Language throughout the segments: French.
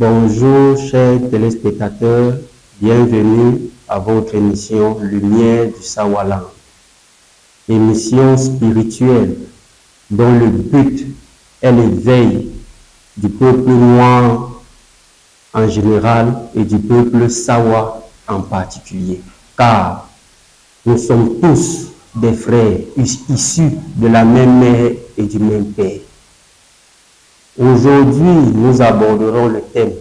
Bonjour chers téléspectateurs, bienvenue à votre émission Lumière du Sawaland, émission spirituelle dont le but est l'éveil du peuple noir en général et du peuple Sawa en particulier, car nous sommes tous des frères issus de la même mère et du même père. Aujourd'hui, nous aborderons le thème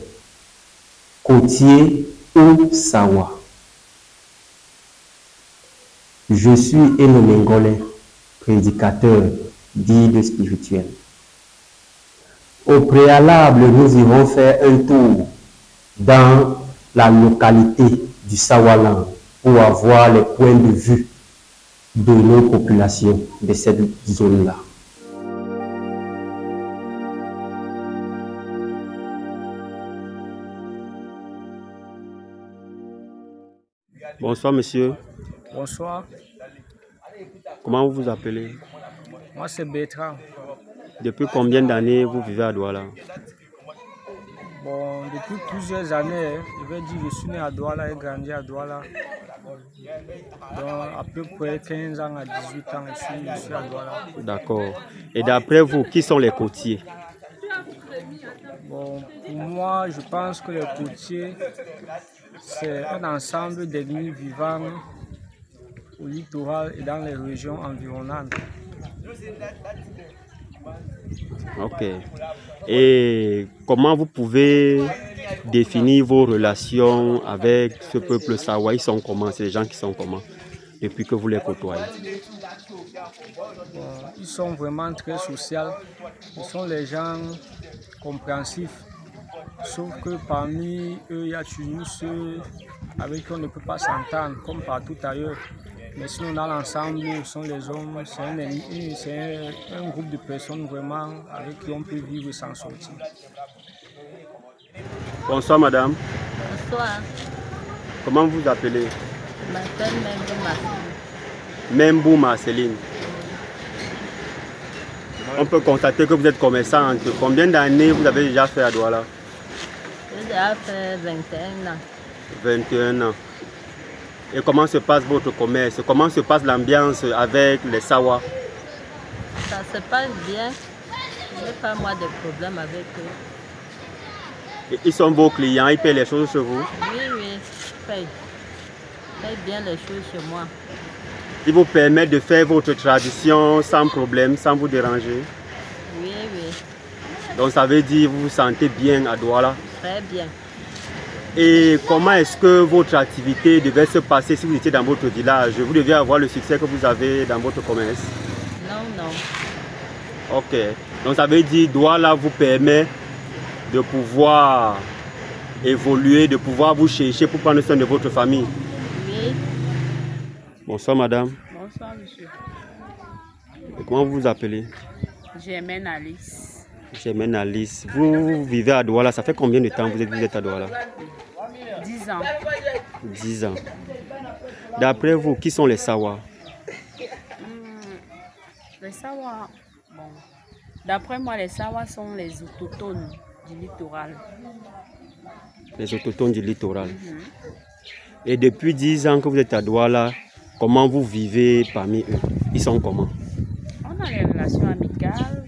côtier ou Sawa. Je suis Eno Mengolé, prédicateur guide spirituel. Au préalable, nous irons faire un tour dans la localité du Sawaland pour avoir les points de vue de nos populations de cette zone-là. Bonsoir monsieur. Bonsoir. Comment vous vous appelez? Moi c'est Bertrand. Depuis combien d'années vous vivez à Douala? Bon, depuis plusieurs années, je vais dire je suis né à Douala et grandi à Douala. Donc à peu près 15 ans à 18 ans je suis à Douala. D'accord. Et d'après vous, qui sont les côtiers? Bon, pour moi, je pense que les côtiers, c'est un ensemble d'ethnies vivant au littoral et dans les régions environnantes. Ok. Et comment vous pouvez définir vos relations avec ce peuple Sawa? Ils sont comment? C'est les gens qui sont comment depuis que vous les côtoyez? Bon, ils sont vraiment très sociaux. Ils sont les gens compréhensifs. Sauf que parmi eux, il y a toujours ceux avec qui on ne peut pas s'entendre, comme partout ailleurs. Mais sinon, dans l'ensemble, ce sont les hommes, c'est un groupe de personnes vraiment avec qui on peut vivre sans sortir. Bonsoir madame. Bonsoir. Comment vous vous appelez? Je m'appelle Membou Marceline. Membou Marceline. On peut constater que vous êtes commerçante. Combien d'années vous avez déjà fait à Douala? J'ai déjà fait 21 ans. 21 ans. Et comment se passe votre commerce? Comment se passe l'ambiance avec les Sawa? Ça se passe bien. Je n'ai pas moi de problème avec eux. Et ils sont vos clients, ils paient les choses chez vous? Oui, je paye. Je paye bien les choses chez moi. Ils vous permettent de faire votre tradition sans problème, sans vous déranger? Oui. Donc ça veut dire que vous vous sentez bien à Douala? Très bien. Et comment est-ce que votre activité devait se passer si vous étiez dans votre village? Vous deviez avoir le succès que vous avez dans votre commerce? Non. Ok. Donc ça veut dire que Douala vous permet de pouvoir évoluer, de pouvoir vous chercher pour prendre soin de votre famille? Oui. Bonsoir madame. Bonsoir monsieur. Et comment vous vous appelez? Germaine Alice. Germaine Alice. Vous vivez à Douala, ça fait combien de temps vous êtes à Douala? 10 ans. 10 ans. D'après vous, qui sont les Sawa? Les Sawa, bon. D'après moi, les Sawa sont les autochtones du littoral. Les autochtones du littoral. Et depuis 10 ans que vous êtes à Douala, comment vous vivez parmi eux? Ils sont comment? On a des relations amicales.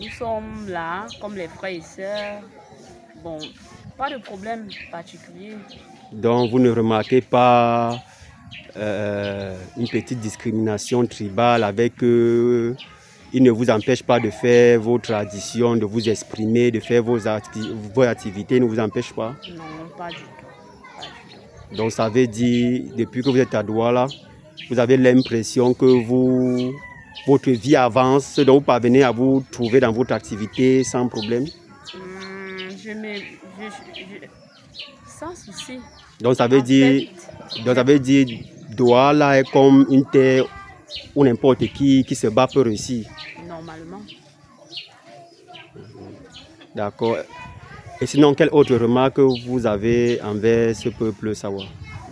Nous sommes là comme les frères et sœurs. Bon, pas de problème particulier. Donc vous ne remarquez pas une petite discrimination tribale avec eux? Ils ne vous empêchent pas de faire vos traditions, de vous exprimer, de faire vos activités, ils ne vous empêchent pas? Non, pas du tout. Donc ça veut dire, depuis que vous êtes à Douala, vous avez l'impression que votre vie avance, donc vous parvenez à vous trouver dans votre activité sans problème? Sans souci. Donc ça veut dire Douala est comme une terre où n'importe qui se bat peut réussir? Normalement. D'accord. Et sinon, quelle autre remarque vous avez envers ce peuple Sawa?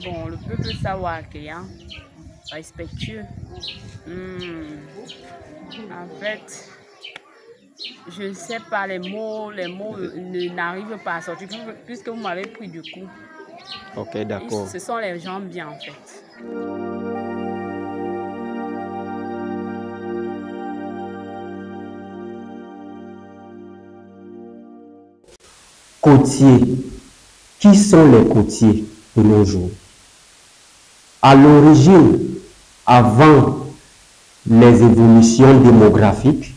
Bon, le peuple Sawa accueillant, respectueux. En fait, Je ne sais pas, les mots n'arrivent pas à sortir puisque vous m'avez pris du coup. Ok, d'accord. Ce sont les gens bien en fait. Côtiers. Qui sont les côtiers de nos jours? À l'origine, avant les évolutions démographiques,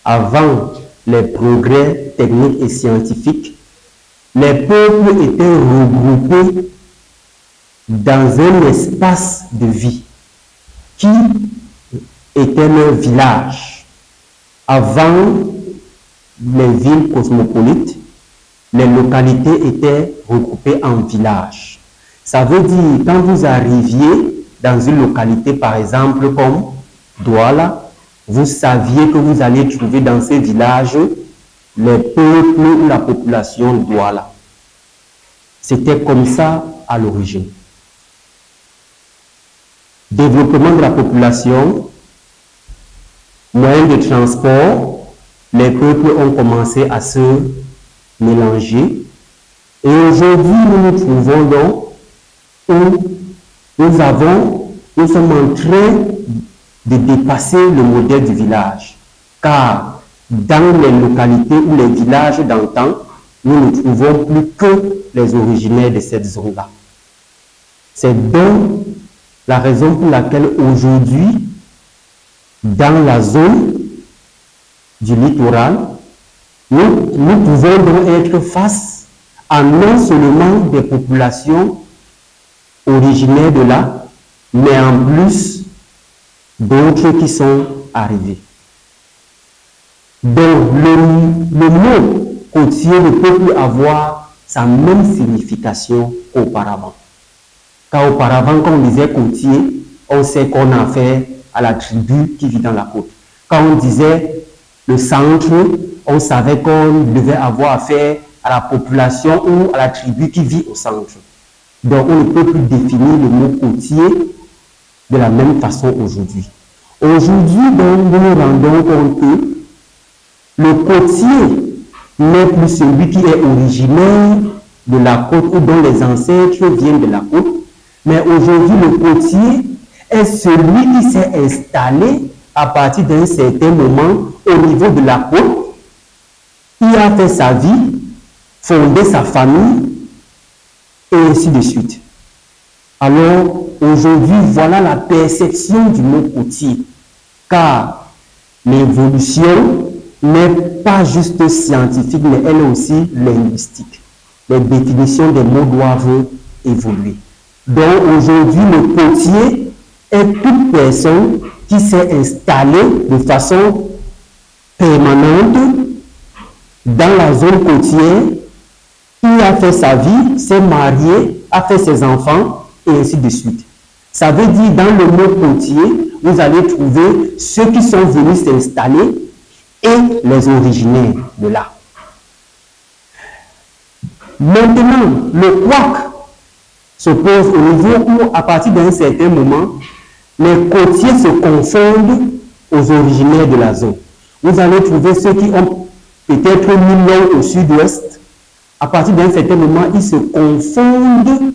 avant les progrès techniques et scientifiques, les peuples étaient regroupés dans un espace de vie qui était leur village. Avant les villes cosmopolites, les localités étaient regroupées en villages. Ça veut dire, quand vous arriviez dans une localité, par exemple, comme Douala, vous saviez que vous allez trouver dans ces villages les peuples ou la population de Douala. C'était comme ça à l'origine. Développement de la population, moyens de transport, les peuples ont commencé à se mélanger. Et aujourd'hui, nous nous trouvons donc où nous sommes en train de dépasser le modèle du village. Car dans les localités ou les villages d'antan, nous ne trouvons plus que les originaires de cette zone-là. C'est donc la raison pour laquelle aujourd'hui, dans la zone du littoral, nous pouvons donc être face à non seulement des populations originaires de là, mais en plus d'autres qui sont arrivés. Donc le mot côtier ne peut plus avoir sa même signification qu'auparavant. Car auparavant, quand on disait côtier, on sait qu'on a affaire à la tribu qui vit dans la côte. Quand on disait le centre, on savait qu'on devait avoir affaire à la population ou à la tribu qui vit au centre. Donc on ne peut plus définir le mot côtier de la même façon aujourd'hui. Aujourd'hui, nous nous rendons compte que le côtier n'est plus celui qui est originaire de la côte ou dont les ancêtres viennent de la côte, mais aujourd'hui le côtier est celui qui s'est installé à partir d'un certain moment au niveau de la côte, qui a fait sa vie, fondé sa famille, et ainsi de suite. Alors, aujourd'hui, voilà la perception du mot côtier, car l'évolution n'est pas juste scientifique, mais elle est aussi linguistique. Les définitions des mots doivent évoluer. Donc, aujourd'hui, le côtier est toute personne qui s'est installée de façon permanente dans la zone côtière, qui a fait sa vie, s'est marié, a fait ses enfants, et ainsi de suite. Ça veut dire, dans le mot côtier, vous allez trouver ceux qui sont venus s'installer et les originaires de là. Maintenant, le couac se pose au niveau où, à partir d'un certain moment, les côtiers se confondent aux originaires de la zone. Vous allez trouver ceux qui ont peut-être 1000 ans au sud-ouest. À partir d'un certain moment, ils se confondent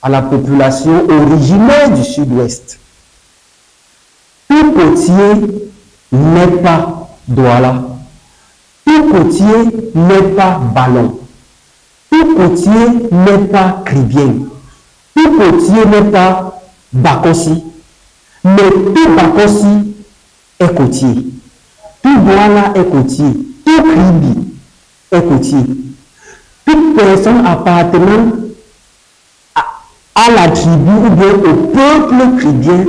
à la population originaire du sud-ouest. Tout côtier n'est pas Douala. Tout côtier n'est pas Ballon. Tout côtier n'est pas Cribien. Tout côtier n'est pas Bakossi. Mais tout Bakossi est côtier. Tout Douala est côtier. Tout Kribi est côtier. Toute personne appartenant à la tribu ou bien au peuple cribien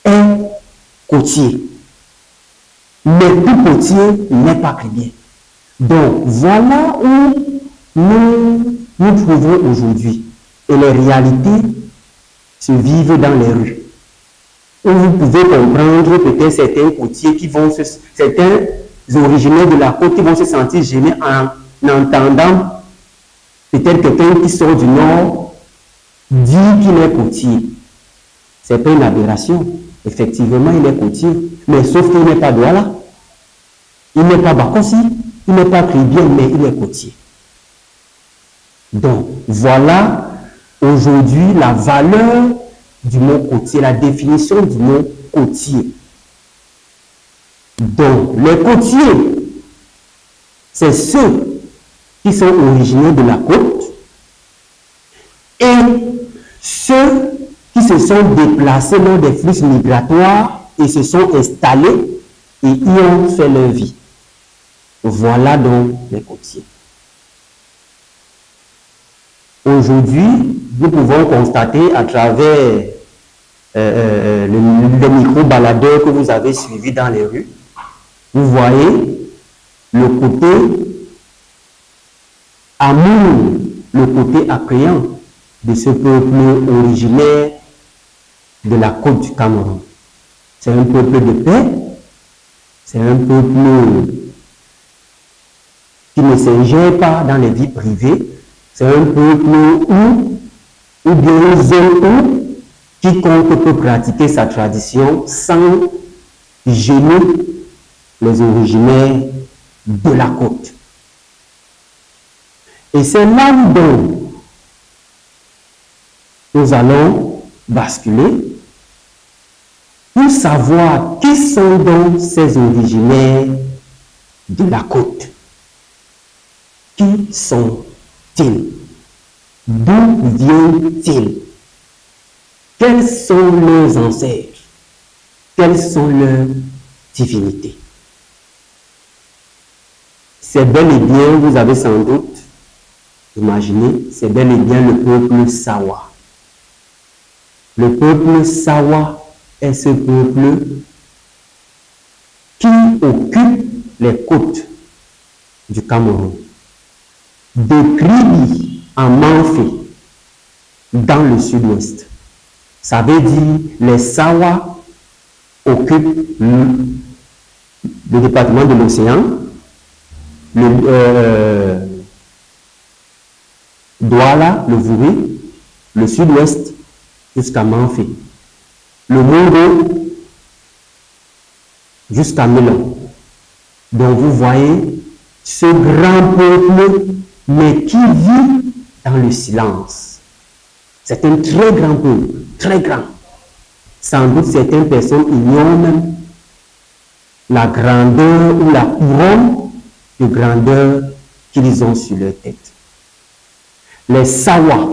est côtier. Mais tout côtier n'est pas cribien. Donc, voilà où nous trouvons aujourd'hui. Et les réalités se vivent dans les rues. Où vous pouvez comprendre peut-être certains côtiers qui vont certains originaires de la côte qui vont se sentir gênés en entendant peut-être quelqu'un qui sort du nord dire qu'il est côtier. Ce n'est pas une aberration. Effectivement, il est côtier. Mais sauf qu'il n'est pas Douala. Il n'est pas Bakosi, il n'est pas Crébien, mais il est côtier. Donc, voilà aujourd'hui la valeur du mot côtier, la définition du mot côtier. Donc, les côtiers, c'est ceux qui sont originaires de la côte et ceux qui se sont déplacés dans des flux migratoires et se sont installés et y ont fait leur vie. Voilà donc les côtiers. Aujourd'hui, nous pouvons constater à travers les micro-baladeurs que vous avez suivis dans les rues, vous voyez le côté amour, le côté accueillant de ce peuple originaire de la côte du Cameroun. C'est un peuple de paix, c'est un peuple qui ne s'ingère pas dans les vies privées, c'est un peuple ou bien une zone où quiconque peut pratiquer sa tradition sans gêner les originaires de la côte. Et c'est là où nous allons basculer pour savoir qui sont donc ces originaires de la côte. Qui sont-ils? D'où viennent-ils? Quels sont leurs ancêtres? Quelles sont leurs divinités? C'est bel et bien, vous avez sans doute imaginé, c'est bel et bien le peuple Sawa. Le peuple Sawa est ce peuple qui occupe les côtes du Cameroun, de Kribi en Manfé, dans le sud-ouest. Ça veut dire les Sawa occupent le département de l'océan, Douala, le Vouri, le sud-ouest jusqu'à Manfé, le Mungo jusqu'à Melon. Donc vous voyez ce grand peuple, mais qui vit dans le silence. C'est un très grand peuple, très grand. Sans doute certaines personnes ignorent même la grandeur ou la couronne de grandeur qu'ils ont sur leur tête. Les Sawa,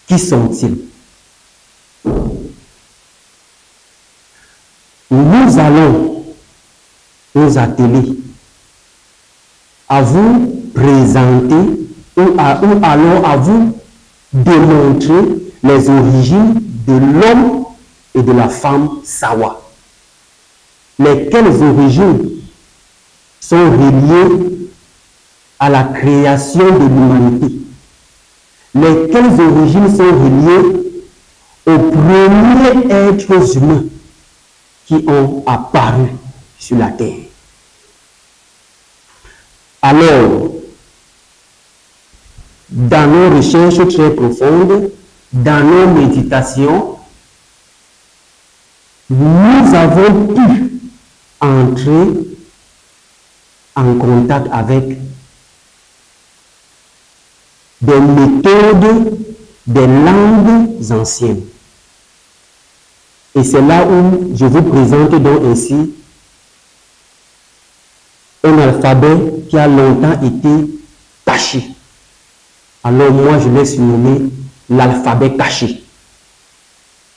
qui sont-ils? Nous allons nous atteler à vous présenter ou alors à vous démontrer les origines de l'homme et de la femme Sawa. Lesquelles origines sont reliées à la création de l'humanité? Lesquelles origines sont reliées aux premiers êtres humains qui ont apparu sur la terre? Alors, dans nos recherches très profondes, dans nos méditations, nous avons pu entrer en contact avec des méthodes, des langues anciennes. Et c'est là où je vous présente donc ainsi un alphabet qui a longtemps été caché. Alors moi, je l'ai surnommé l'alphabet caché.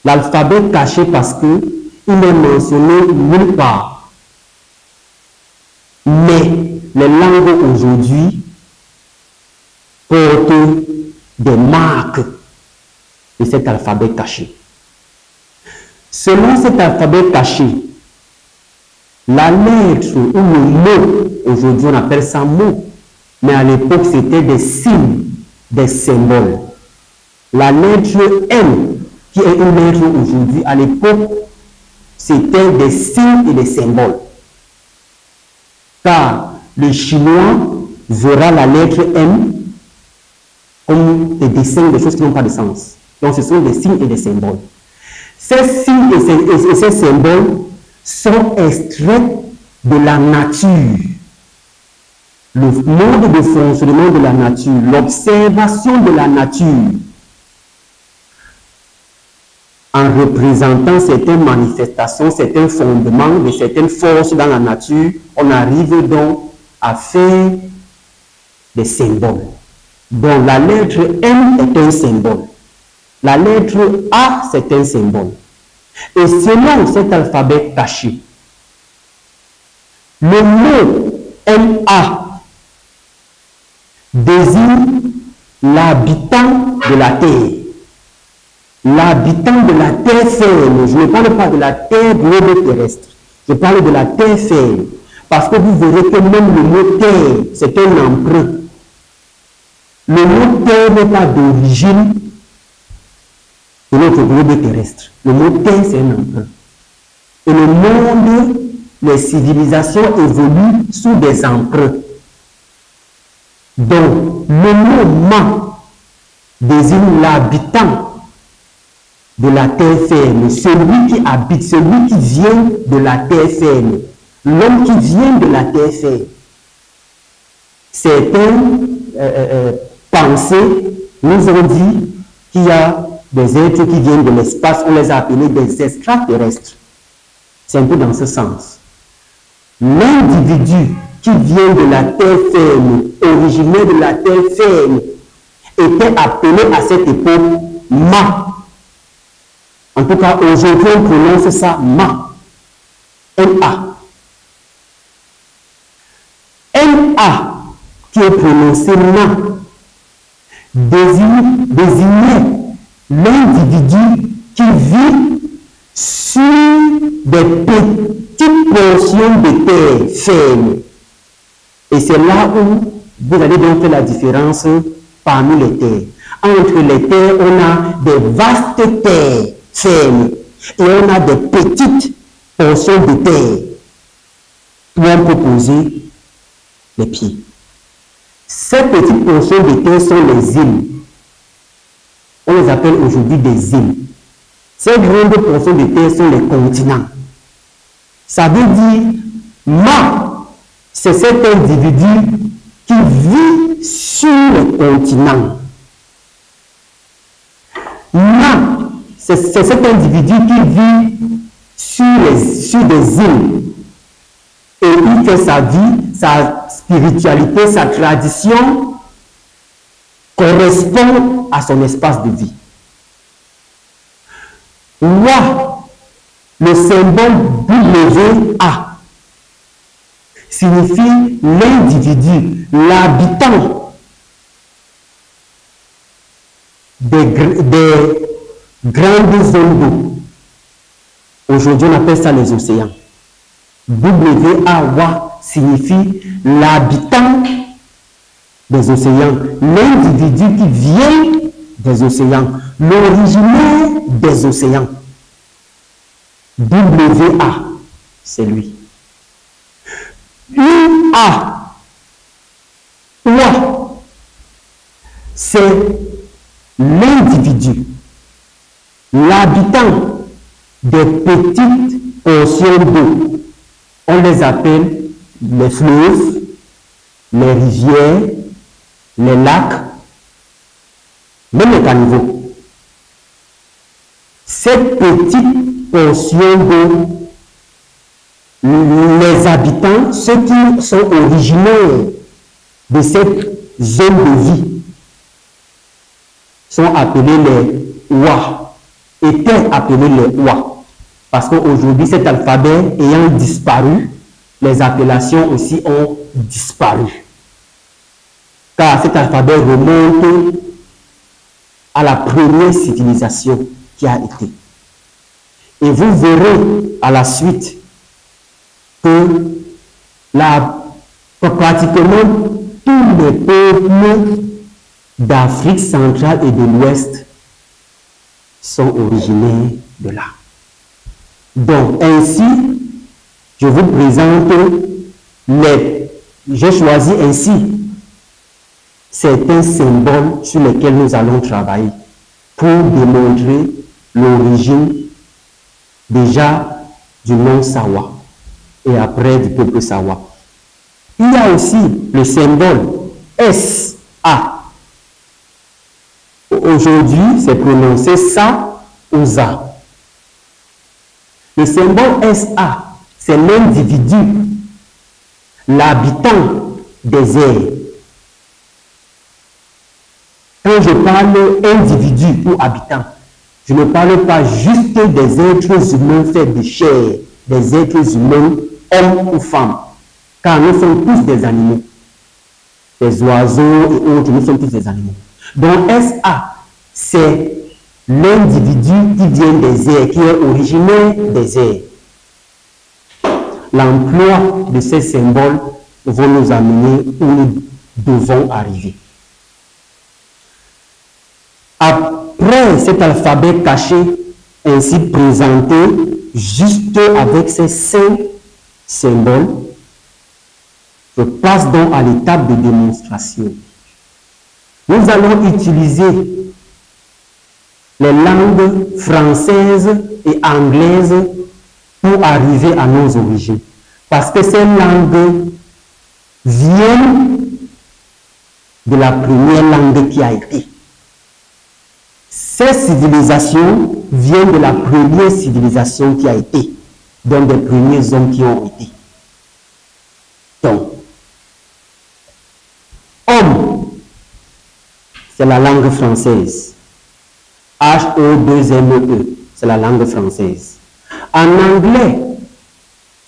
L'alphabet caché parce que il est mentionné nulle part. Mais les langues aujourd'hui portent des marques de cet alphabet caché. Selon cet alphabet caché, la lettre ou le mot, aujourd'hui on appelle ça mot, mais à l'époque c'était des signes, des symboles. La lettre M, qui est une lettre aujourd'hui, à l'époque, c'était des signes et des symboles. Car le chinois verra la lettre M comme des dessins, des choses qui n'ont pas de sens. Donc ce sont des signes et des symboles. Ces signes et ces symboles sont extraits de la nature, le mode de fonctionnement de la nature, l'observation de la nature, en représentant certaines manifestations, certains fondements de certaines forces dans la nature, on arrive donc à faire des symboles. Donc la lettre M est un symbole. La lettre A, c'est un symbole. Et selon cet alphabet caché, le mot MA désigne l'habitant de la terre. L'habitant de la terre ferme. Je ne parle pas de la terre globe terrestre. Je parle de la terre ferme. Parce que vous verrez que même le mot terre, c'est un emprunt. Le mot terre n'est pas d'origine de notre globe terrestre. Le mot terre, c'est un emprunt. Et le monde, les civilisations évoluent sous des emprunts. Donc, le mot ma désigne l'habitant de la terre ferme, celui qui habite, celui qui vient de la terre ferme, l'homme qui vient de la terre ferme. Certains pensées nous ont dit qu'il y a des êtres qui viennent de l'espace, on les a appelés des extraterrestres. C'est un peu dans ce sens. L'individu qui vient de la terre ferme, originaire de la terre ferme, était appelé à cette époque Ma. En tout cas, aujourd'hui, on prononce ça Ma. M-A. M-A, qui est prononcé Ma, désignait l'individu qui vit sur des petites portions de terre ferme. Et c'est là où vous allez donc faire la différence parmi les terres. Entre les terres, on a des vastes terres fermes et on a des petites portions de terre où on peut poser les pieds. Ces petites portions de terre sont les îles. On les appelle aujourd'hui des îles. Ces grandes portions de terre sont les continents. Ça veut dire, c'est cet individu qui vit sur le continent. C'est cet individu qui vit sur des îles. Et il fait sa vie, sa spiritualité, sa tradition correspond à son espace de vie. Wa, le symbole WA, signifie l'individu, l'habitant des grandes zones d'eau. Aujourd'hui, on appelle ça les océans. WA signifie l'habitant des océans, l'individu qui vient des océans, l'originaire des océans. WA, c'est lui. UA, c'est l'individu, l'habitant des petites portions d'eau. On les appelle les fleuves, les rivières, les lacs, même les caniveaux. Cette petite portion d'eau, les habitants, ceux qui sont originaires de cette zone de vie, sont appelés les Wa, étaient appelés les Wa. Parce qu'aujourd'hui, cet alphabet ayant disparu, les appellations aussi ont disparu. Car cet alphabet remonte à la première civilisation qui a été. Et vous verrez à la suite que pratiquement tous les peuples d'Afrique centrale et de l'Ouest sont originaires de là. Donc, ainsi, je vous présente j'ai choisi ainsi certains symboles sur lesquels nous allons travailler pour démontrer l'origine déjà du nom Sawa et après du peuple Sawa. Il y a aussi le symbole SA. Aujourd'hui, c'est prononcé SA ou ZA. Le symbole SA, c'est l'individu, l'habitant des airs. Quand je parle individu ou habitant, je ne parle pas juste des êtres humains faits de chair, des êtres humains, hommes ou femmes, car nous sommes tous des animaux. Des oiseaux et autres, nous sommes tous des animaux. Donc SA, c'est l'individu qui vient des airs, qui est originaire des airs. L'emploi de ces symboles va nous amener où nous devons arriver. Après cet alphabet caché, ainsi présenté, juste avec ces 5 symboles, je passe donc à l'étape de démonstration. Nous allons utiliser les langues françaises et anglaises pour arriver à nos origines. Parce que ces langues viennent de la première langue qui a été. Ces civilisations viennent de la première civilisation qui a été, donc des premiers hommes qui ont été. Donc, homme, c'est la langue française. H-O-2-M-E, c'est la langue française. En anglais,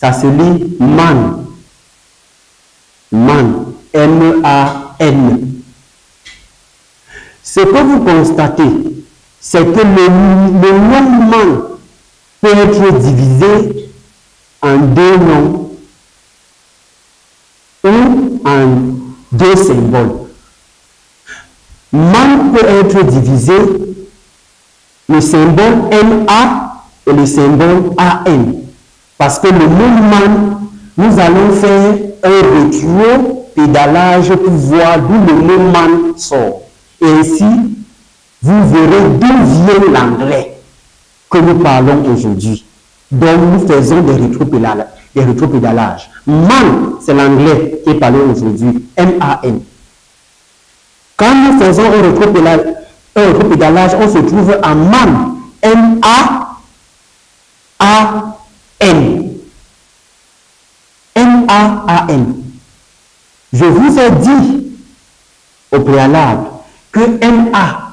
ça se lit man. Man, M-A-N. Ce que vous constatez, c'est que le nom man peut être divisé en 2 noms ou en 2 symboles. Man peut être divisé le symbole MA et le symbole AN. Parce que le mot man, nous allons faire un rétro-pédalage pour voir d'où le mot man sort. Et ainsi, vous verrez d'où vient l'anglais que nous parlons aujourd'hui. Donc, nous faisons des rétro-pédalages. Man, c'est l'anglais qui est parlé aujourd'hui. M-A-N. Quand nous faisons un rétro-pédalage, on se trouve à man. M-A-A-N. M-A-A-N. Je vous ai dit au préalable que M-A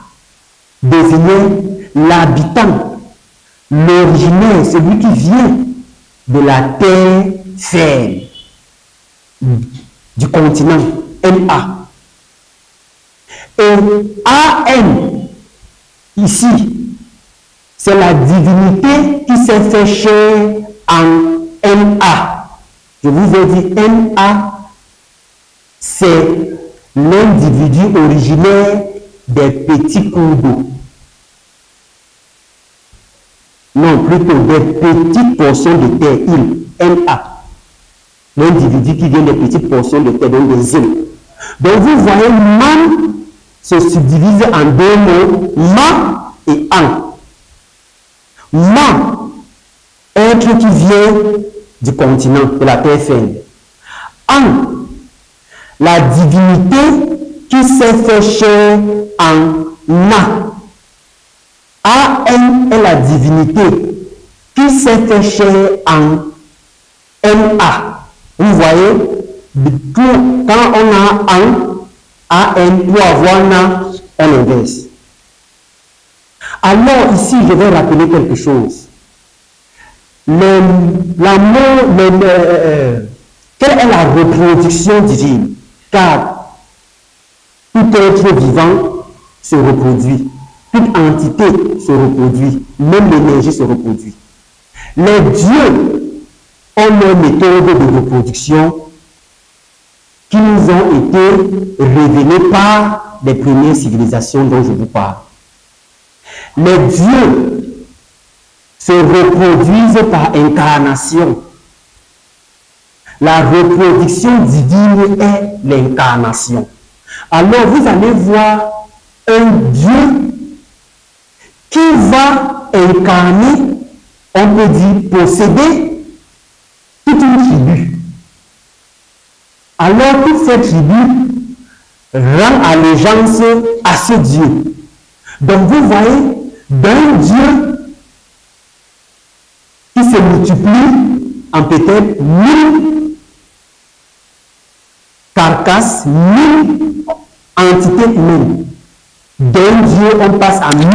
désignait l'habitant, l'originaire, celui qui vient de la terre ferme, du continent, M-A. Et A-N, ici, c'est la divinité qui s'est fait chair en M-A. Je vous ai dit M-A, c'est l'individu originaire des petits cours d'eau. Non, plutôt des petites portions de terre, îles, M-A. L'individu qui vient des petites portions de terre, donc des îles. Donc vous voyez, man se subdivise en 2 mots, ma et an. Ma, être qui vient du continent, de la terre ferme. An, la divinité qui s'est fait chair en Na. A-N est la divinité qui s'est fait chair en M-A. Vous voyez, quand on a an, A-N, pour avoir Na, on inverse. Alors ici, je vais rappeler quelque chose. Quelle est la reproduction divine? Car tout être vivant se reproduit, toute entité se reproduit, même l'énergie se reproduit. Les dieux ont leurs méthodes de reproduction qui nous ont été révélées par les premières civilisations dont je vous parle. Les dieux se reproduisent par incarnation. La reproduction divine est l'incarnation. Alors vous allez voir un Dieu qui va incarner, on peut dire posséder, toute une Alors toute cette tribu rend allégeance à ce Dieu. Donc vous voyez, d'un Dieu qui se multiplie en peut-être 1000 carcasses, 1000 entités humaines. D'un Dieu, on passe à 1000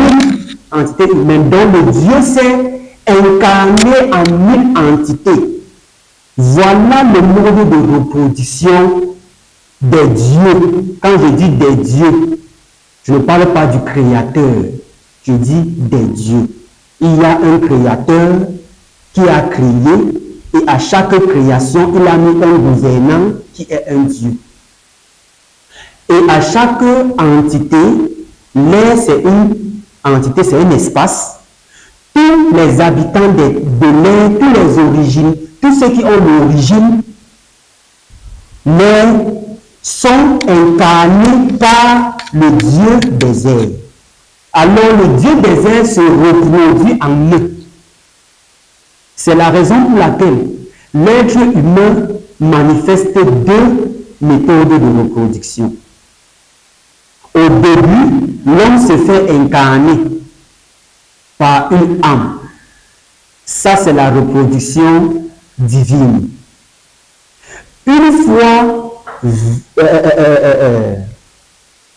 entités humaines. Donc le Dieu s'est incarné en 1000 entités. Voilà le mode de reproduction des dieux. Quand je dis des dieux, je ne parle pas du créateur, je dis des dieux. Il y a un créateur qui a créé et à chaque création, il a mis un gouvernant qui est un dieu. Et à chaque entité, l'air c'est une entité, c'est un espace. Tous les habitants de l'air, tous les origines, tous ceux qui ont l'origine, l'air sont incarnés par le Dieu des airs. Alors le Dieu des airs se reproduit en eux. C'est la raison pour laquelle l'être humain manifeste deux méthodes de reproduction. Au début, l'homme se fait incarner par une âme. Ça, c'est la reproduction divine. Une fois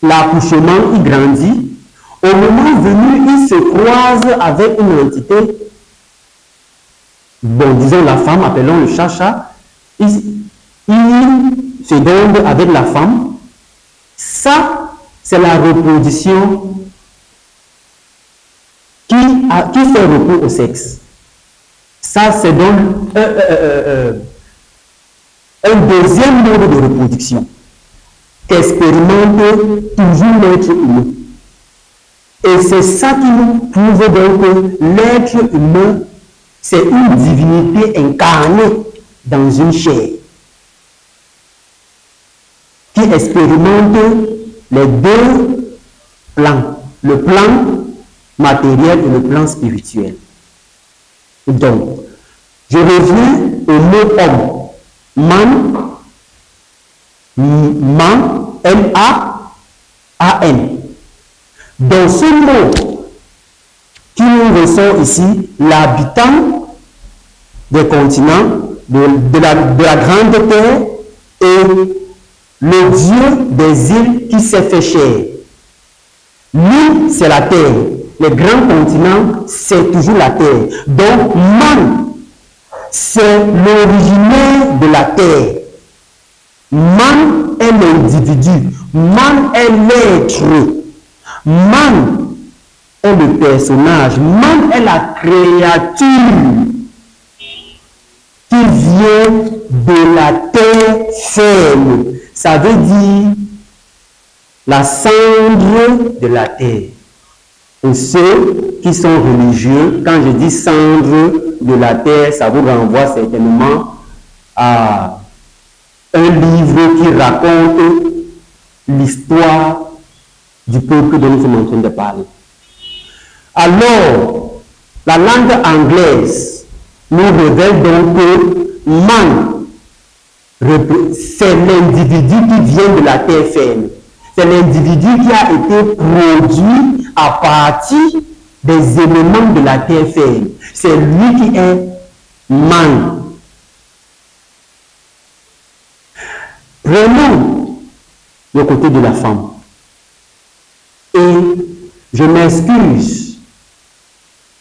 l'accouchement, il grandit. Au moment venu, il se croise avec une entité. Bon, disons la femme, appelons le chat-chat. Il se donne avec la femme. Ça, c'est la reproduction qui fait recours au sexe. Ça, c'est donc un deuxième mode de reproduction qu'expérimente toujours l'être humain. Et c'est ça qui nous prouve donc que l'être humain, c'est une divinité incarnée dans une chair qui expérimente les deux plans, le plan matériel et le plan spirituel. Donc, je reviens au mot homme. Man, M-A-N. Dans ce mot qui nous ressort ici, l'habitant des continents, de la grande terre et le Dieu des îles qui s'est fait chair. L'île, c'est la terre. Les grands continents, c'est toujours la terre. Donc, man, c'est l'originaire de la terre. Man est l'individu. Man est l'être. Man est le personnage. Man est la créature qui vient de la terre ferme. Ça veut dire la cendre de la terre. Pour ceux qui sont religieux, quand je dis cendre de la terre, ça vous renvoie certainement à un livre qui raconte l'histoire du peuple dont nous sommes en train de parler. Alors, la langue anglaise nous révèle donc que man, c'est l'individu qui vient de la terre ferme. C'est l'individu qui a été produit à partir des éléments de la terre ferme. C'est lui qui est man. Prenons le côté de la femme. Et je m'excuse,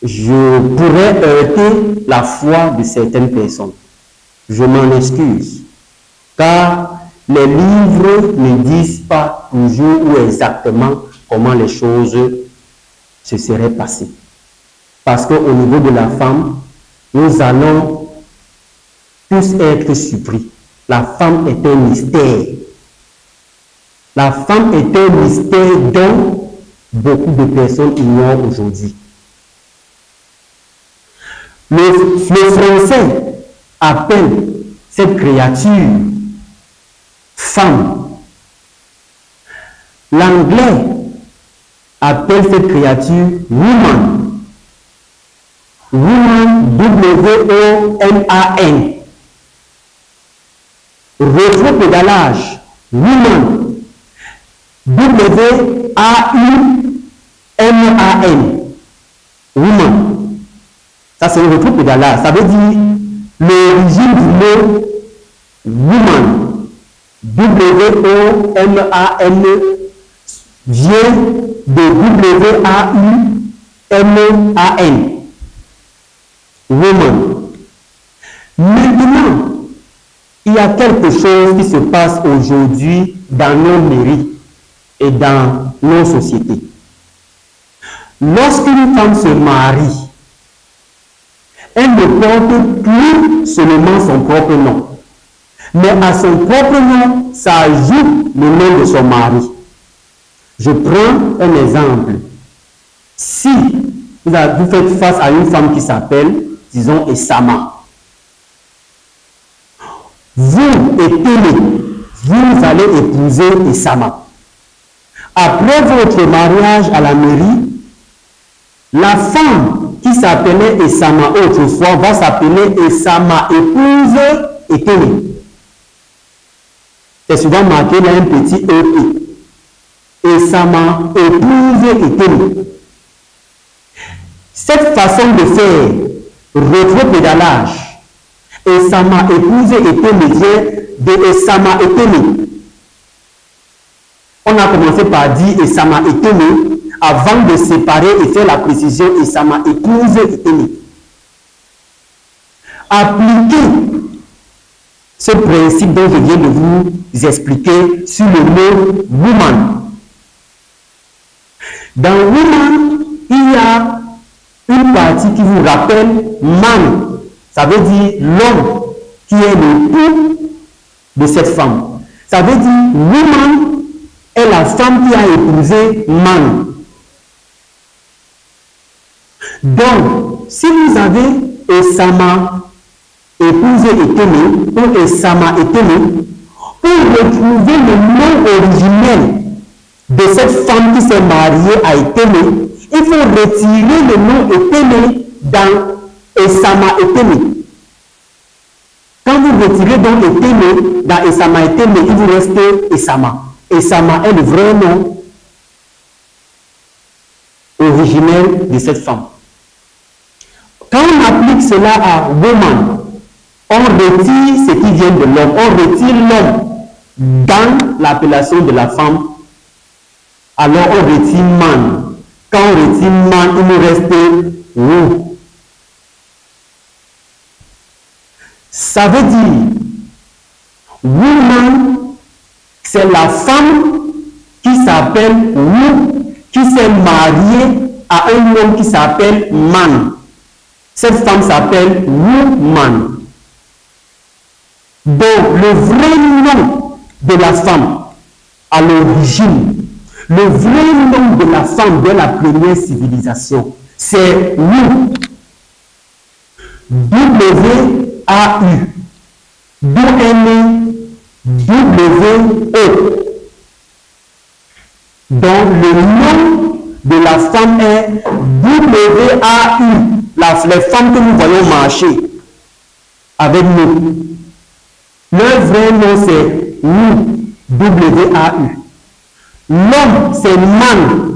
je pourrais heurter la foi de certaines personnes. Je m'en excuse. Car les livres ne disent pas toujours ou exactement comment les choses se seraient passées. Parce qu'au niveau de la femme, nous allons tous être surpris. La femme est un mystère. La femme est un mystère dont beaucoup de personnes ignorent aujourd'hui. Le français appelle cette créature femme. L'anglais appelle cette créature woman. Woman, W-O-M-A-N. Rétropédalage, woman. W-A-U-M-A-N. Woman. Ça, c'est le rétropédalage. Ça veut dire l'origine du mot woman. W-O-M-A-N vient de W-A-U-M-A-N. Woman. Maintenant, il y a quelque chose qui se passe aujourd'hui dans nos mairies et dans nos sociétés. Lorsqu'une femme se marie, elle ne porte plus seulement son propre nom, mais à son propre nom, ça ajoute le nom de son mari. Je prends un exemple. Si vous faites face à une femme qui s'appelle, disons, Esama, vous épelez, vous allez épouser Esama. Après votre mariage à la mairie, la femme qui s'appelait Esama autrefois va s'appeler Esama épouse Epele. C'est souvent marqué dans un petit EP. Esama épouse Epele. Cette façon de faire rétropédalage, Esama épouse Epele vient de Esama Epele. On a commencé par dire Esama Epele avant de séparer et faire la précision Esama épouse Epele. Appliquez ce principe dont je viens de vous expliquer sur le mot woman. Dans woman, il y a une partie qui vous rappelle man. Ça veut dire l'homme qui est l'époux de cette femme. Ça veut dire woman est la femme qui a épousé man. Donc, si vous avez Esama épousé Epele ou Esama Epele, pour retrouver le nom originel de cette femme qui s'est mariée à Epele, il faut retirer le nom Epele dans Esama Epele. Quand vous retirez donc Epele dans Esama Epele, il vous reste Esama. Esama est le vrai nom originel de cette femme. Quand on applique cela à woman, on retire ce qui vient de l'homme, on retire l'homme dans l'appellation de la femme, alors on retire man. Quand on retire man, il nous reste wo. Ça veut dire, woman, c'est la femme qui s'appelle Wu, qui s'est mariée à un homme qui s'appelle man. Cette femme s'appelle woman. Donc, le vrai nom de la femme, à l'origine, le vrai nom de la femme de la première civilisation, c'est Wu. W-A-U. W-E. Donc, le nom de la femme est W-A-U. Les femmes que nous voyons marcher avec nous. Leur vrai nom c'est Wu. W-A-U. L'homme c'est man.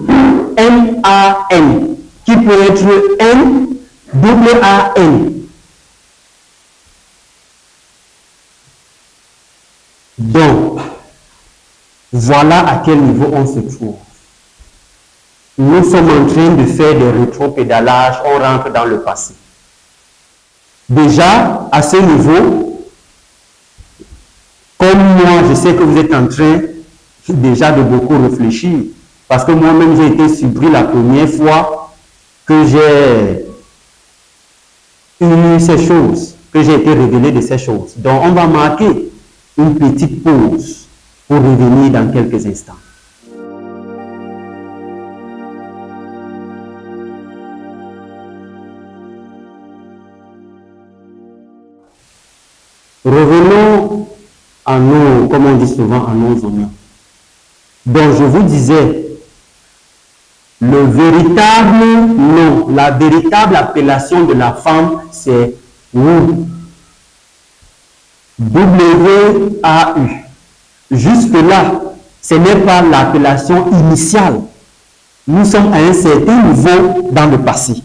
M-A-N. Qui peut être N. W-A-N. Donc, voilà à quel niveau on se trouve. Nous sommes en train de faire des rétropédalages, on rentre dans le passé. Déjà, à ce niveau, comme moi, je sais que vous êtes en train déjà de beaucoup réfléchir, parce que moi-même, j'ai été surpris la première fois que j'ai eu ces choses, que j'ai été révélé de ces choses. Donc, on va marquer une petite pause pour revenir dans quelques instants. Revenons à nos, comme on dit souvent, à nos honneurs. Donc, je vous disais, le véritable nom, la véritable appellation de la femme, c'est Wu. WAU. Jusque-là, ce n'est pas l'appellation initiale. Nous sommes à un certain niveau dans le passé.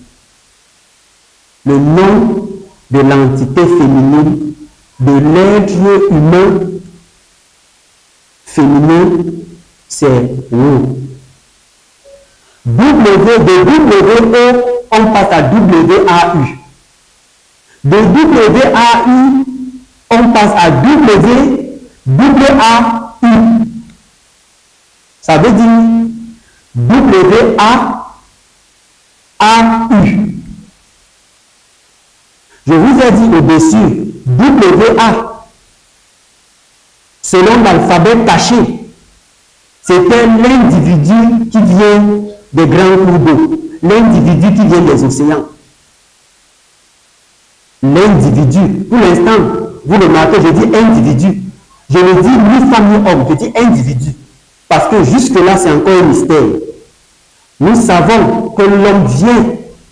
Le nom de l'entité féminine, de l'être humain féminin, c'est WO. De WO, on passe à WAU. De WAU, on passe à WAU. Ça veut dire WAAU. Je vous ai dit au-dessus, WA, selon l'alphabet caché, c'était l'individu qui vient des grands cours d'eau, l'individu qui vient des océans. L'individu, pour l'instant, vous le remarquez, je dis individu. Je ne dis ni femme ni homme, je dis individu. Parce que jusque-là, c'est encore un mystère. Nous savons que l'homme vient,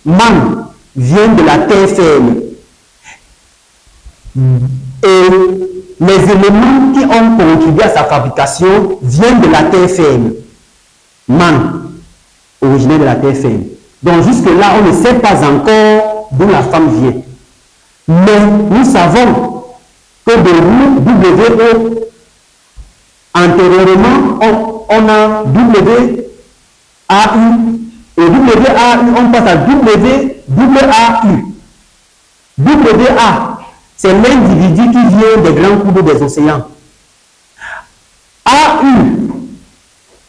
man, vient de la terre ferme. Et les éléments qui ont contribué à sa fabrication viennent de la terre ferme. Man, originaire de la terre ferme. Donc jusque-là, on ne sait pas encore d'où la femme vient. Mais nous savons que de WO, antérieurement, on a WAU. Et WAU, on passe à WAU. WA, c'est l'individu qui vient des grands cours d'eau des océans. AU,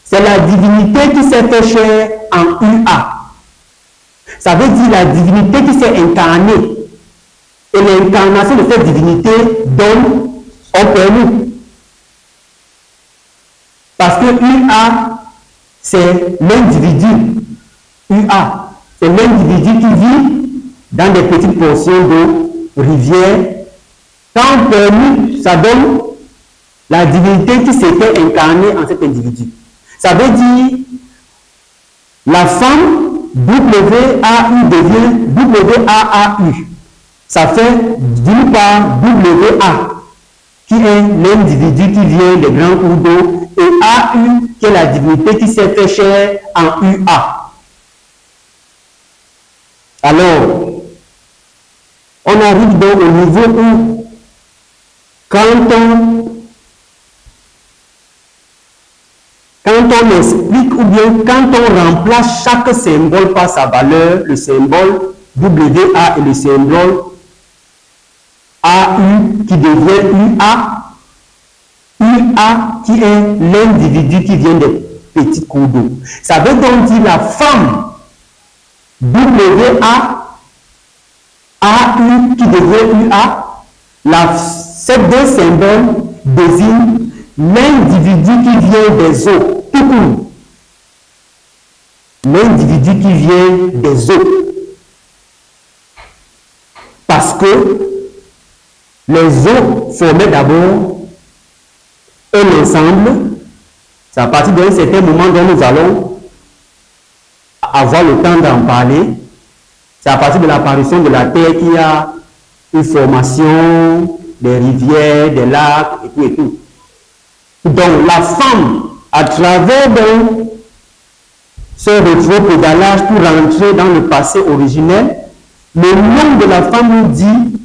c'est la divinité qui s'est fait chair en UA. Ça veut dire la divinité qui s'est incarnée. Et l'incarnation de cette divinité donne un permis. Parce que UA, c'est l'individu. UA, c'est l'individu qui vit dans des petites portions d'eau, rivières. Quand permis, ça donne la divinité qui s'était incarnée en cet individu. Ça veut dire la femme WAU devient WAAU. Ça fait d'une part WA, qui est l'individu qui vient des grands cours d'eau, et AU, qui est la divinité qui s'est fait chair en UA. Alors, on arrive donc au niveau où, quand on explique ou bien quand on remplace chaque symbole par sa valeur, le symbole WA et le symbole AU qui devient UA, UA qui est l'individu qui vient des petits cours d'eau. Ça veut donc dire la femme WA, AU qui devient UA, ces deux symboles désignent l'individu qui vient des eaux, tout court. L'individu qui vient des eaux. Parce que les eaux formaient d'abord un ensemble. C'est à partir d'un certain moment dont nous allons avoir le temps d'en parler. C'est à partir de l'apparition de la Terre qu'il y a une formation des rivières, des lacs et tout et tout. Donc la femme, à travers ce rétro-pédalage pour rentrer dans le passé originel, le nom de la femme nous dit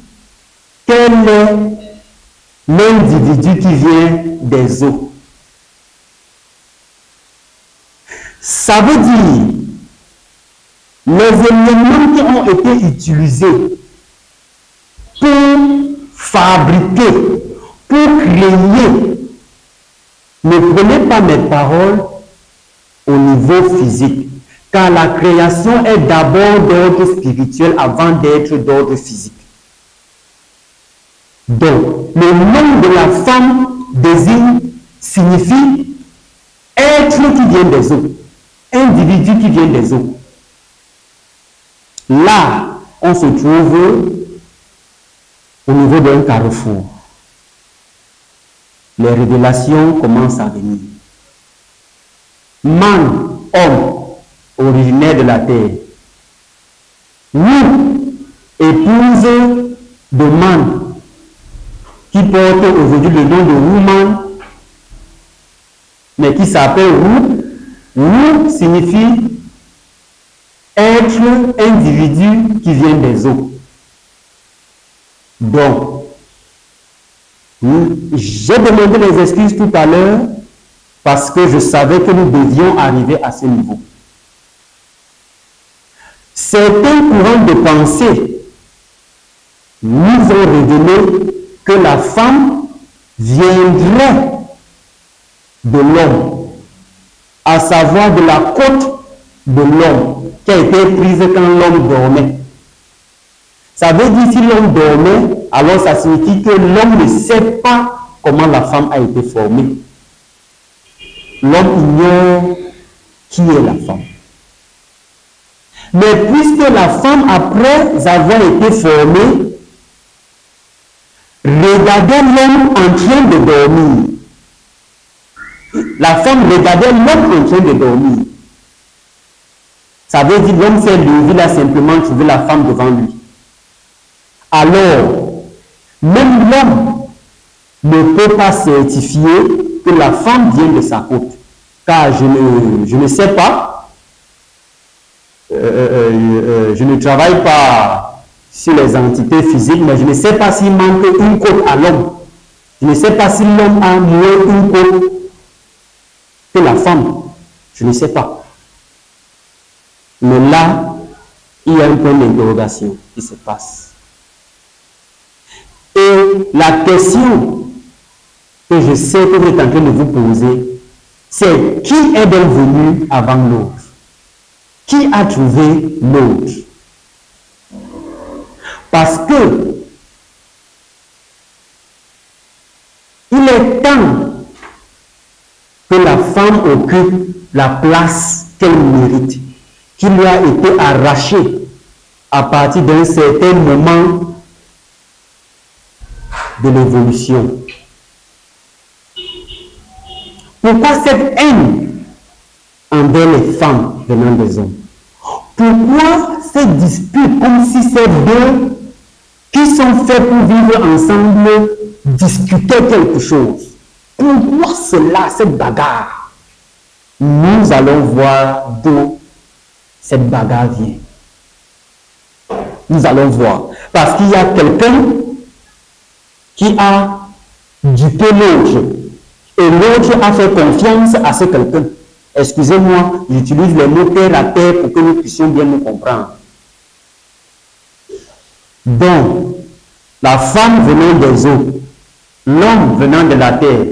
quel est l'individu qui vient des eaux. Ça veut dire les éléments qui ont été utilisés pour fabriquer, pour créer. Ne prenez pas mes paroles au niveau physique, car la création est d'abord d'ordre spirituel avant d'être d'ordre physique. Donc, le nom de la femme signifie être qui vient des eaux, individu qui vient des eaux. Là, on se trouve au niveau d'un carrefour. Les révélations commencent à venir. Man, homme, originaire de la terre. Nous, épouse de man, qui porte aujourd'hui le nom de woman, mais qui s'appelle Wu. Wu signifie être individu qui vient des eaux. Donc, j'ai demandé les excuses tout à l'heure parce que je savais que nous devions arriver à ce niveau. Certains courants de pensée nous ont révélé que la femme viendrait de l'homme, à savoir de la côte de l'homme qui a été prise quand l'homme dormait. Ça veut dire si l'homme dormait, alors ça signifie que l'homme ne sait pas comment la femme a été formée. L'homme ignore qui est la femme. Mais puisque la femme, après avoir été formée, regardait l'homme en train de dormir. La femme regardait l'homme en train de dormir. Ça veut dire l'homme s'est levé là simplement trouver la femme devant lui. Alors, même l'homme ne peut pas certifier que la femme vient de sa côte. Car je ne sais pas, je ne travaille pas sur les entités physiques, mais je ne sais pas s'il manque une côte à l'homme. Je ne sais pas si l'homme a moins une côte que la femme. Je ne sais pas. Mais là, il y a un point d'interrogation qui se passe. Et la question que je sais que vous êtes en train de vous poser, c'est qui est donc venu avant l'autre? Qui a trouvé l'autre? Parce que il est temps que la femme occupe la place qu'elle mérite, qui lui a été arrachée à partir d'un certain moment de l'évolution. Pourquoi cette haine envers les femmes venant des hommes? Pourquoi cette dispute comme si ces deux qui sont faits pour vivre ensemble discutaient quelque chose? Pourquoi cela, cette bagarre? Nous allons voir d'où cette bagarre vient. Nous allons voir. Parce qu'il y a quelqu'un qui a dupé l'autre. Et l'autre a fait confiance à ce quelqu'un. Excusez-moi, j'utilise les mots terre à terre pour que nous puissions bien nous comprendre. Donc, la femme venant des eaux, l'homme venant de la terre,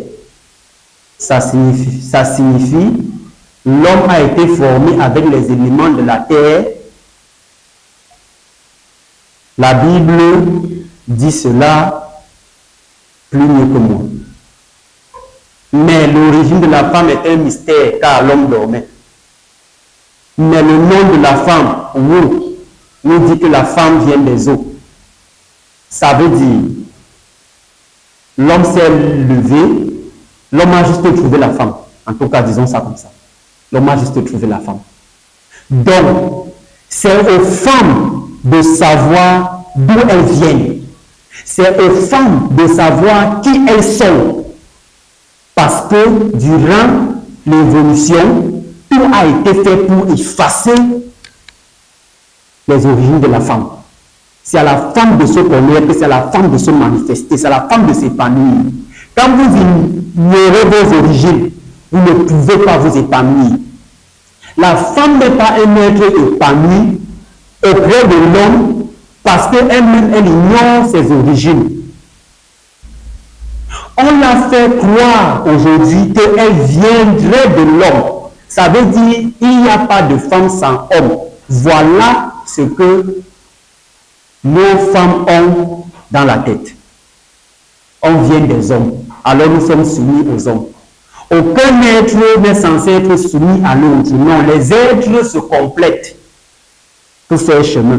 ça signifie l'homme a été formé avec les éléments de la terre. La Bible dit cela plus mieux que moi. Mais l'origine de la femme est un mystère car l'homme dormait. Mais le nom de la femme, Wu, nous dit que la femme vient des eaux. Ça veut dire l'homme s'est levé, l'homme a juste trouvé la femme. En tout cas, disons ça comme ça. L'homme a juste trouvé la femme. Donc, c'est aux femmes de savoir d'où elles viennent. C'est aux femmes de savoir qui elles sont. Parce que durant l'évolution, tout a été fait pour effacer les origines de la femme. C'est à la femme de se connaître, c'est à la femme de se manifester, c'est à la femme de s'épanouir. Quand vous ignorez vos origines, vous ne pouvez pas vous épanouir. La femme n'est pas un être épanoui auprès de l'homme parce qu'elle-même, elle ignore ses origines. On l'a fait croire aujourd'hui qu'elle viendrait de l'homme. Ça veut dire qu'il n'y a pas de femme sans homme. Voilà ce que nos femmes ont dans la tête. On vient des hommes. Alors nous sommes soumis aux hommes. Aucun être n'est censé être soumis à l'autre. Non, les êtres se complètent pour faire chemin.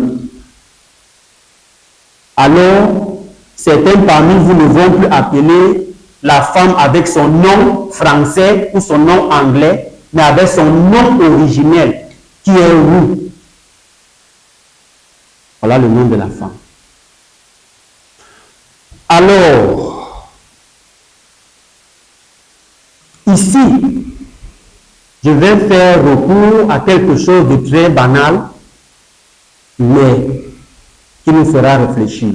Alors, certains parmi vous ne vont plus appeler la femme avec son nom français ou son nom anglais, mais avec son nom originel, qui est Wu. Voilà le nom de la femme. Alors, je vais faire recours à quelque chose de très banal, mais qui nous fera réfléchir.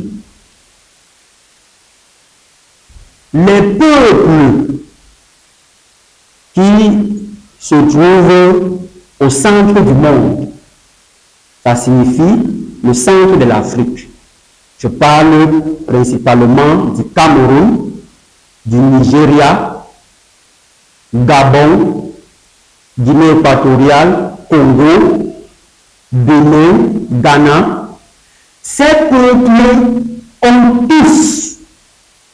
Les peuples qui se trouvent au centre du monde, ça signifie le centre de l'Afrique. Je parle principalement du Cameroun, du Nigeria, Gabon, Guinée équatoriale, Congo, Bénin, Ghana. Ces peuples ont tous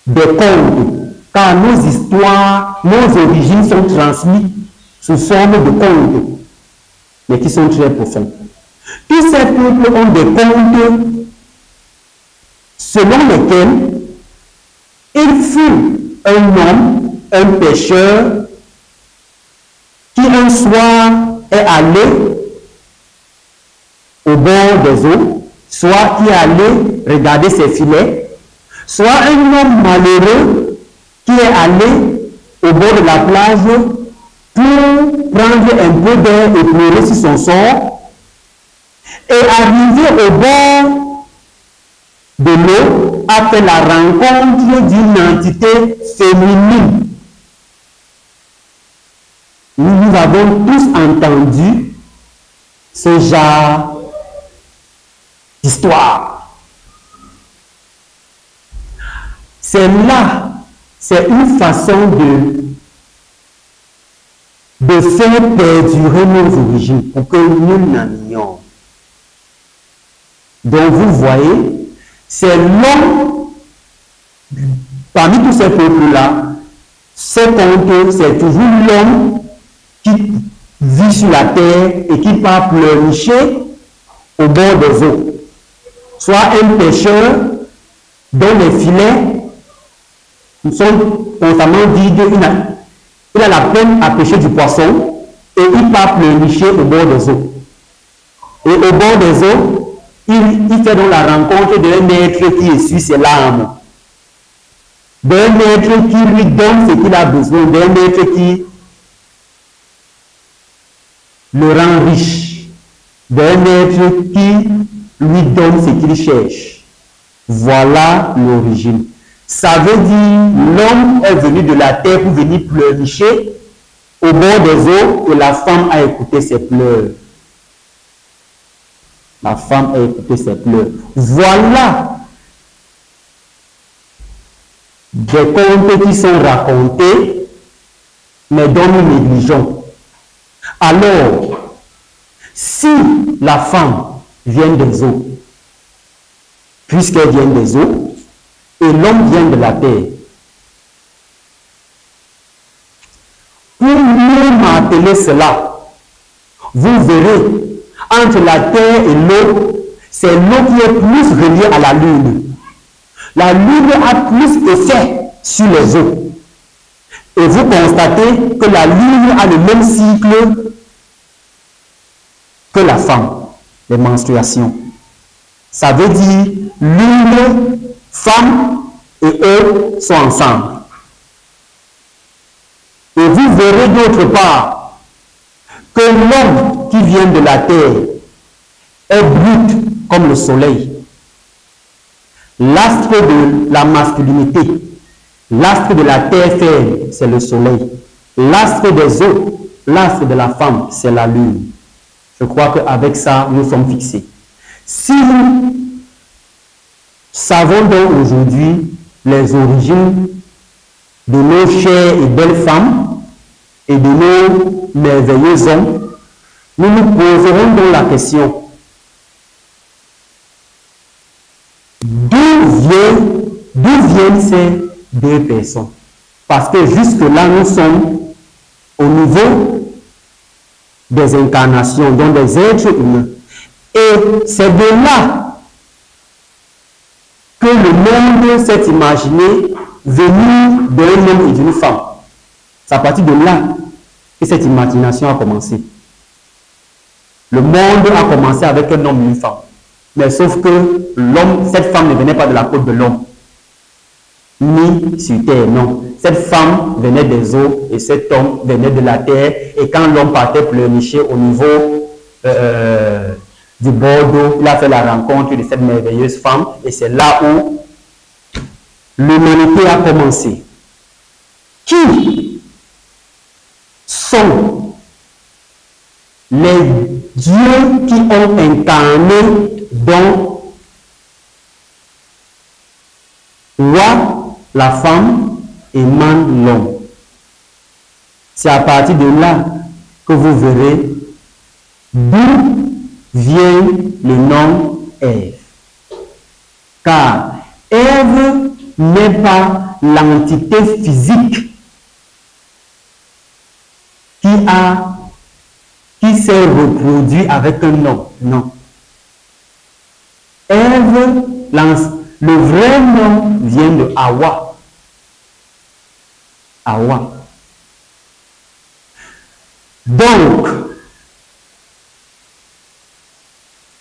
des contes, car nos histoires, nos origines sont transmises sous forme de contes, mais qui sont très profonds. Tous ces peuples ont des contes selon lesquels il fut un homme, un pêcheur, qui un soir est allé au bord des eaux, soit qui est allé regarder ses filets, soit un homme malheureux qui est allé au bord de la plage pour prendre un peu d'air et pleurer sur son sort, et arrivé au bord de l'eau a fait la rencontre d'une entité féminine. Nous avons tous entendu ce genre d'histoire. C'est là, c'est une façon de faire perdurer nos origines pour que nul n'en ignore. Donc vous voyez, c'est l'homme, parmi tous ces peuples-là, ces contes, c'est toujours l'homme qui vit sur la terre et qui part pleurnicher au bord des eaux. Soit un pêcheur dont les filets sont constamment vides, il a la peine à pêcher du poisson et il part pleurnicher au bord des eaux. Et au bord des eaux, il fait donc la rencontre d'un maître qui essuie ses larmes, d'un maître qui lui donne ce qu'il a besoin, d'un maître qui le rend riche, d'un maître qui lui donne ce qu'il cherche. Voilà l'origine. Ça veut dire l'homme est venu de la terre pour venir pleurnicher au bord des eaux et la femme a écouté ses pleurs. La femme a écouté ses pleurs. Voilà des contes qui sont racontés, mais dont nous négligeons. Alors, si la femme vient des eaux, puisqu'elle vient des eaux, et l'homme vient de la terre, pour mieux marteler cela, vous verrez, entre la terre et l'eau, c'est l'eau qui est plus reliée à la lune. La lune a plus d'effet sur les eaux. Et vous constatez que la lune a le même cycle que la femme, les menstruations. Ça veut dire lune, femme et eau sont ensemble. Et vous verrez d'autre part que l'homme qui vient de la terre est brut comme le soleil. L'astre de la masculinité, l'astre de la terre ferme, c'est le soleil. L'astre des eaux, l'astre de la femme, c'est la lune. Je crois qu'avec ça, nous sommes fixés. Si nous savons donc aujourd'hui les origines de nos chères et belles femmes et de nos merveilleux hommes, nous nous poserons donc la question: d'où viennent ces deux personnes? Parce que jusque-là, nous sommes au niveau des incarnations, donc des êtres humains. Et c'est de là que le monde s'est imaginé venir d'un homme et d'une femme. C'est à partir de là que cette imagination a commencé. Le monde a commencé avec un homme et une femme. Mais sauf que l'homme, cette femme ne venait pas de la côte de l'homme. ni sur terre. Non. Cette femme venait des eaux et cet homme venait de la terre. Et quand l'homme partait pleurnicher au niveau du bord d'eau, il a fait la rencontre de cette merveilleuse femme. Et c'est là où l'humanité a commencé. Qui sont les dieux qui ont incarné dans roi, la femme et man, l'homme? C'est à partir de là que vous verrez d'où vient le nom Ève. Car Ève n'est pas l'entité physique qui s'est reproduit avec un homme. Non. Ève, le vrai nom vient de Hawa. Hawa. Donc,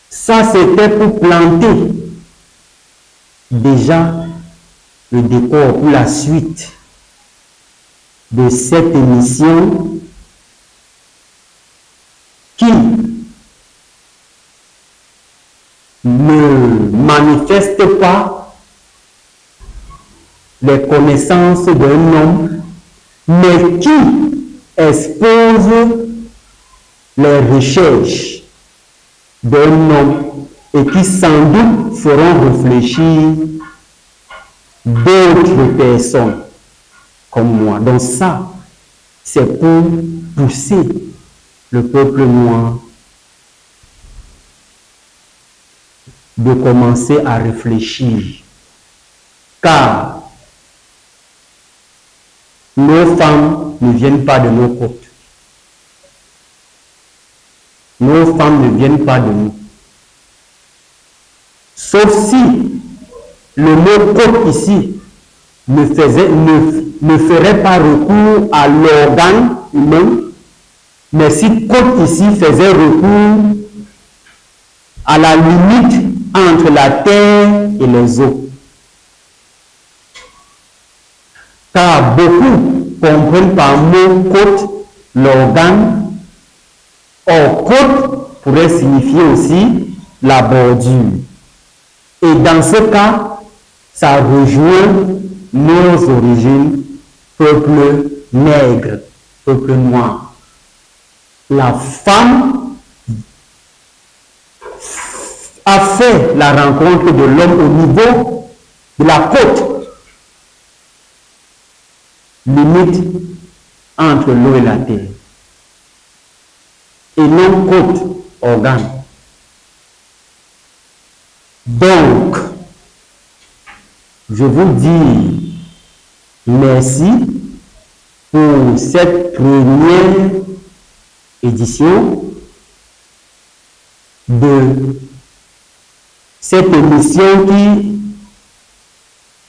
ça c'était pour planter déjà le décor pour la suite de cette émission qui ne manifeste pas les connaissances d'un homme, mais qui expose les recherches d'un homme et qui sans doute feront réfléchir d'autres personnes comme moi. Donc ça, c'est pour pousser le peuple noir de commencer à réfléchir. Car nos femmes ne viennent pas de nos côtes. Nos femmes ne viennent pas de nous. Sauf si le mot côte ici ne ferait pas recours à l'organe humain, mais si côte ici faisait recours à la limite entre la terre et les eaux. Car beaucoup comprennent par mot côte l'organe. Or, côte pourrait signifier aussi la bordure. Et dans ce cas, ça rejoint nos origines, peuple nègre, peuple noir. La femme a fait la rencontre de l'homme au niveau de la côte, limite entre l'eau et la terre, et non côte, organe. Donc, je vous dis merci pour cette première édition de cette émission qui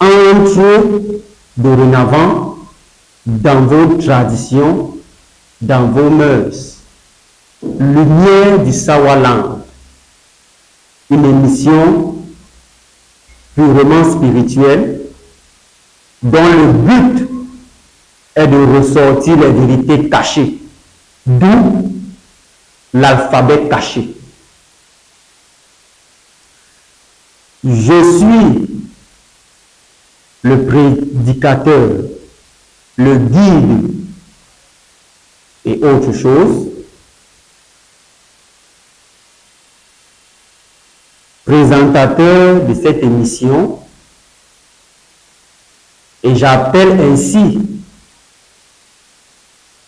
entre dorénavant dans vos traditions, dans vos mœurs. Lumière du Sawaland, une émission purement spirituelle dont le but est de ressortir les vérités cachées, d'où l'alphabet caché. Je suis le prédicateur, le guide et autre chose, présentateur de cette émission, et j'appelle ainsi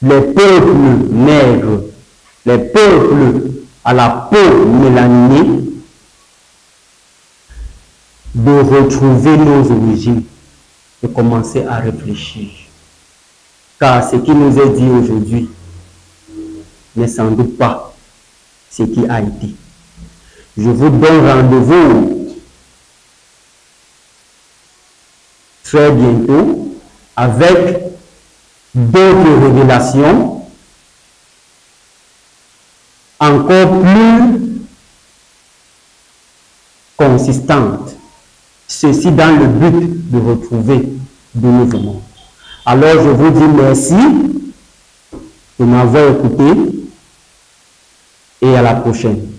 les peuples nègres, les peuples à la peau mélaninée, de retrouver nos origines, de commencer à réfléchir. Car ce qui nous est dit aujourd'hui n'est sans doute pas ce qui a été. Je vous donne rendez-vous très bientôt avec d'autres révélations encore plus consistantes. Ceci dans le but de retrouver bien évidemment. Alors, je vous dis merci de m'avoir écouté et à la prochaine.